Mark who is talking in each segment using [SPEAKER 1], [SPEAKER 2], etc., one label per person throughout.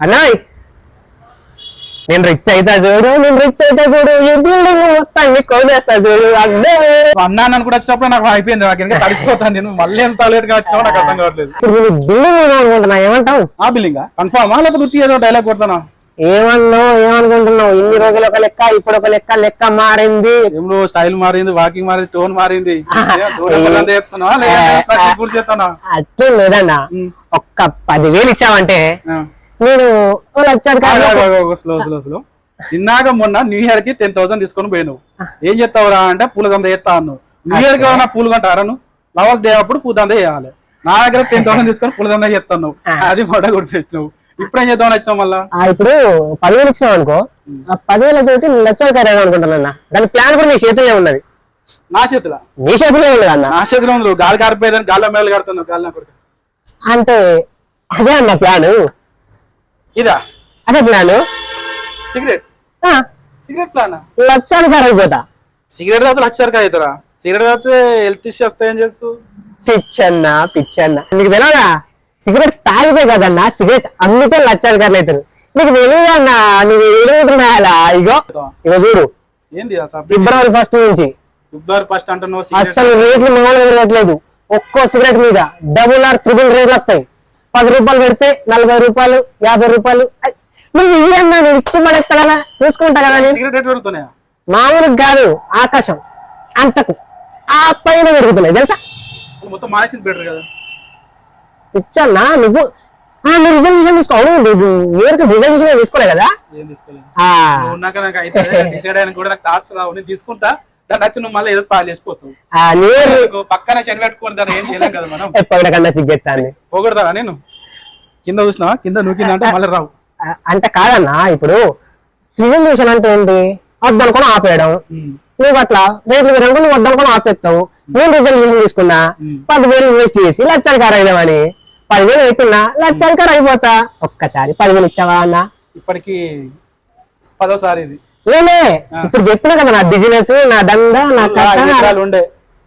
[SPEAKER 1] అన్నాయ్ నేను రిచ్ అవుతా చూడు ఈ బిల్డింగ్ మొత్తాన్ని కొనేస్తా చూడు అన్నీ
[SPEAKER 2] అన్నాను కూడా వచ్చినప్పుడు నాకు అయిపోయింది, నాకు ఇంకా తడిపోతాను నేను. మళ్ళీ ఎంత లేట్ గా వచ్చినా నాకు అర్థం కావట్లేదు.
[SPEAKER 1] బిల్డింగ్ అనుకుంటున్నా, ఏమంటావు?
[SPEAKER 2] ఆ బిల్డింగ్ కన్ఫర్మా లేకపోతే ఉట్టి ఏదో డైలాగ్ కొడతానా?
[SPEAKER 1] ఏమనుకుంటున్నావు? ఇన్ని రోజులు ఒక లెక్క, ఇప్పుడు ఒక లెక్క మారింది.
[SPEAKER 2] ఏమో స్టైల్ మారింది, వాకింగ్ మారింది, టోన్ మారింది.
[SPEAKER 1] అట్లే లేదన్నా, ఒక్క 10,000 ఇచ్చావంటే నేను
[SPEAKER 2] స్లో ఇన్నాక మొన్న న్యూ ఇయర్ కి 10,000 తీసుకొని పోయినావు. ఏం చేస్తావురా అంటే పూలదంద చేస్తా అన్నావు. న్యూ ఇయర్ కి ఏమన్నా పూలు కొంటారా? లవర్స్ డే అప్పుడు పూలదంద చేయాలి. నా దగ్గర 10,000 తీసుకొని పూలదంద చేస్తాను, అది మొడ కొట్టినావు. ఇప్పుడు ఏం చేద్దామని వచ్చినావు మళ్ళా?
[SPEAKER 1] ఇప్పుడు 10,000 ఇచ్చినావు అనుకో, ఆ 10,000 తోటి లక్షలు ఖరీదు అనుకుంటున్నా. దాని ప్లాన్ కూడా నీ చేతిలో ఉన్నది.
[SPEAKER 2] నా చేతిలో?
[SPEAKER 1] నీ చేతిలో ఉన్నది అన్న.
[SPEAKER 2] నా చేతిలో ఉంది. గాలి కారిపోయేదని గాల్లో మేలు కడుతున్నావు. గాలి కొడుకు
[SPEAKER 1] అంటే అదే అన్న ప్లాను.
[SPEAKER 2] ఇదా
[SPEAKER 1] అదే ప్లాను.
[SPEAKER 2] Cigarette plan.
[SPEAKER 1] లక్షలు ఖరీపోతా.
[SPEAKER 2] సిగరెట్ తాగితే లక్షలు అవుతారా? సిగరెట్ తాగితే హెల్త్ ఇష్యూ వస్తాయని చేస్తూ
[SPEAKER 1] పిచ్చన్నా నీకు తెలియదా? సిగరెట్ తాగితే కదన్నా, సిగరెట్ అమ్మితే లక్షలు ఖరీదు అవుతారు. నీకు తెలియదు అన్న, నువ్వు ఏడుగుతున్నాయాలా? ఇగో చూడు,
[SPEAKER 2] ఏంది
[SPEAKER 1] ఫిబ్రవరి 1 నుంచి
[SPEAKER 2] ఫిబ్రవరి 1 అంటున్నావు.
[SPEAKER 1] అసలు రేట్లు మామూలుగా పెరగట్లేదు. ఒక్కో సిగరెట్ మీద డబుల్ ఆర్ ట్రిపుల్ రేట్లు వస్తాయి. 10 రూపాయలు పెడితే 40 రూపాయలు, 50 రూపాయలు. నువ్వు ఇవన్నా నేను ఇచ్చి పడేస్తా కదా, చూసుకుంటా కదా. మామూలుగా కాదు, ఆకాశం అంతకు ఆ పైన పెరుగుతున్నాయి తెలుసా.
[SPEAKER 2] మొత్తం మానేసింది బెటర్ కదా.
[SPEAKER 1] ఇచ్చన్నా నువ్వు రిజల్యూషన్ తీసుకోవు. రిజల్యూషన్ తీసుకోలే కదా.
[SPEAKER 2] తీసుకుంటా దాన్ని వచ్చి నువ్వు మళ్ళీ ఏదో స్పాయిల్ చేసిపోతావు. పక్కన చెన్ పెట్టుకుని దాన్ని ఏం చేయలేం కదా మనం.
[SPEAKER 1] ఎప్పటికన్నా సిగ్గెత్తాన్ని
[SPEAKER 2] పోగొడతారా? నేను కింద చూసినా, కింద నూకింద అంటే మళ్ళీ రావు
[SPEAKER 1] అంటే కాదన్నా. ఇప్పుడు రిజల్యూషన్ అంటే ఏంటి? వద్దనుకొని ఆపేయడం. నువ్వు అట్లా రేట్లు పెరగడం, నువ్వు వద్దనుకొని ఆపేస్తావు. నేను రిజల్యూషన్ తీసుకున్నా, 10,000 ఇన్వెస్ట్ చేసి లక్షలు ఖరీదమని 10,000 పెట్టినా లక్షలు ఖరీదు అయిపోతా. ఒక్కసారి 10,000 ఇచ్చావా అన్న?
[SPEAKER 2] ఇప్పటికి 10వ ఇది.
[SPEAKER 1] లేలే, ఇప్పుడు చెప్పినా కదా నా బిజినెస్, నా దందా, నా
[SPEAKER 2] ఎకరాలు ఉండే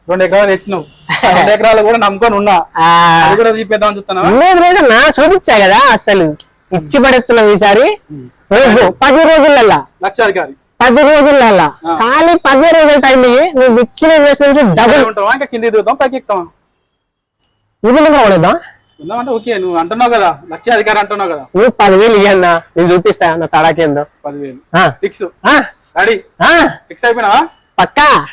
[SPEAKER 2] 2 ఎకరాలు తెచ్చినావు. 2 ఎకరాలు కూడా నమ్ముకొని ఉన్నా. చూపిద్దామని చూస్తున్నా.
[SPEAKER 1] లేదన్నా, చూపించా కదా. అసలు ఇచ్చి పడేస్తున్నావు ఈసారి. 10 రోజులల్లా
[SPEAKER 2] లక్షాధికారి.
[SPEAKER 1] 10 రోజులల్లా ఖాళీ 10 రోజుల టైం నువ్వు ఇచ్చిన ఇన్వెస్ట్మెంట్ డబుల్
[SPEAKER 2] ఉంటావా? ఇంకా కింద దిగుతాం, పైకి ఎక్కుతావా?
[SPEAKER 1] ఇది కూడా
[SPEAKER 2] అంటే ఓకే, నువ్వు అంటున్నావు కదా లక్షాధికారి అంటున్నావు కదా.
[SPEAKER 1] నువ్వు 10,000 ఇయ్యన్నా, నేను చూపిస్తా నా తడాకేందో.
[SPEAKER 2] 10,000 ఫిక్స్. రెడీ? ఫిక్స్ అయిపోయినావా?
[SPEAKER 1] పక్కా.